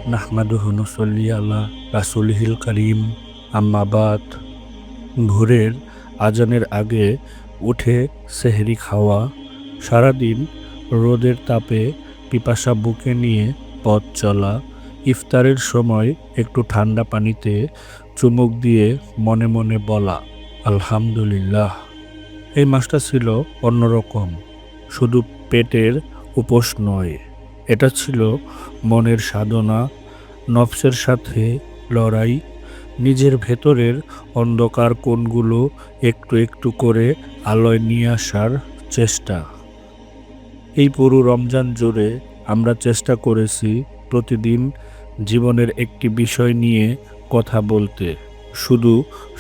নাহমাদুহু নুসল্লি আলা রাসূলিহিল কারীম, আম্মা বাদ। ভোরের আজানের আগে উঠে সেহরি খাওয়া, সারাদিন রোদের তাপে পিপাসা বুকে নিয়ে পথ চলা, ইফতারের সময় একটু ঠান্ডা পানিতে চুমুক দিয়ে মনে মনে বলা আলহামদুলিল্লাহ। এই মাসটা ছিল অন্যরকম। শুধু পেটের উপোস নয়, এটা ছিল মনের সাধনা, নফসের সাথে লড়াই, নিজের ভেতরের অন্ধকার কোণগুলো একটু একটু করে আলোয় নিয়ে আসার চেষ্টা। এই পুরো রমজান জুড়ে আমরা চেষ্টা করেছি প্রতিদিন জীবনের একটি বিষয় নিয়ে কথা বলতে, শুধু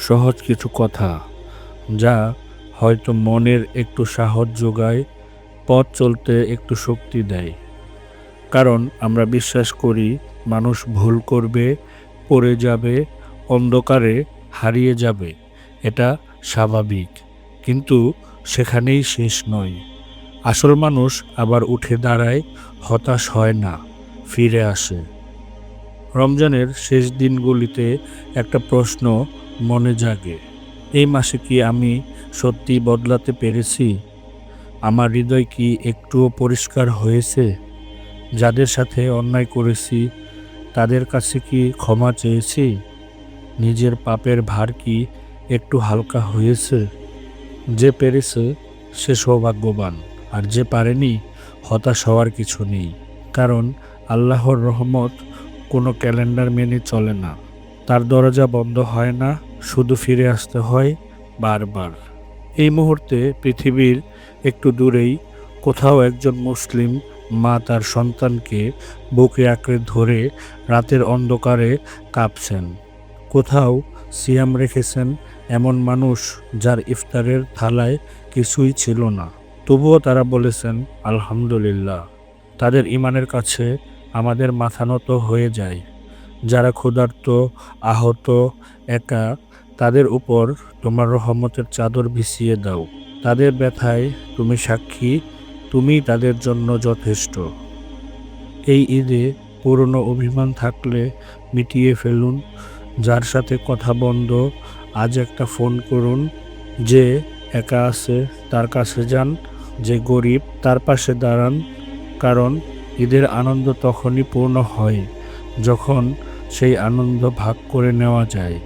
সহজ কিছু কথা যা হয়তো মনের একটু সাহস যোগায়, পথ চলতে একটু শক্তি দেয়। কারণ আমরা বিশ্বাস করি মানুষ ভুল করবে, পড়ে যাবে, অন্ধকারে হারিয়ে যাবে, এটা স্বাভাবিক। কিন্তু সেখানেই শেষ নয়। আসল মানুষ আবার উঠে দাঁড়ায়, হতাশ হয় না, ফিরে আসে। রমজানের শেষ দিনগুলিতে একটা প্রশ্ন মনে জাগে, এই মাসে কি আমি সত্যি বদলাতে পেরেছি? আমার হৃদয় কি একটুও পরিষ্কার হয়েছে? যাদের সাথে অন্যায় করেছি তাদের কাছে কি ক্ষমা চেয়েছি? নিজের পাপের ভার কি একটু হালকা হয়েছে? যে পেরেছে সে সৌভাগ্যবান, আর যে পারেনি হতাশ হওয়ার কিছু নেই। কারণ আল্লাহর রহমত কোনো ক্যালেন্ডার মেনে চলে না। তার দরজা বন্ধ হয় না, শুধু ফিরে আসতে হয় বারবার। এই মুহূর্তে পৃথিবীর একটু দূরেই কোথাও একজন মুসলিম মা তার সন্তানকে বুকে আঁকড়ে ধরে রাতের অন্ধকারে কাঁপছেন। কোথাও সিয়াম রেখেছেন এমন মানুষ যার ইফতারের থালায় কিছুই ছিল না, তবুও তারা বলেছেন আলহামদুলিল্লাহ। তাদের ঈমানের কাছে আমাদের মাথা নত হয়ে যায়। যারা ক্ষুধার্ত, আহত, একা, তাদের উপর তোমার রহমতের চাদর বিছিয়ে দাও। তাদের ব্যথায় তুমি সাক্ষী, তুমিই তাদের জন্য যথেষ্ট। এই ঈদে পুরনো অভিমান থাকলে মিটিয়ে ফেলুন। যার সাথে কথা বন্ধ আজ একটা ফোন করুন। যে একা আছে তার কাছে যান, যে গরিব তার পাশে দাঁড়ান। কারণ ঈদের আনন্দ তখনই পূর্ণ হয় যখন সেই আনন্দ ভাগ করে নেওয়া যায়।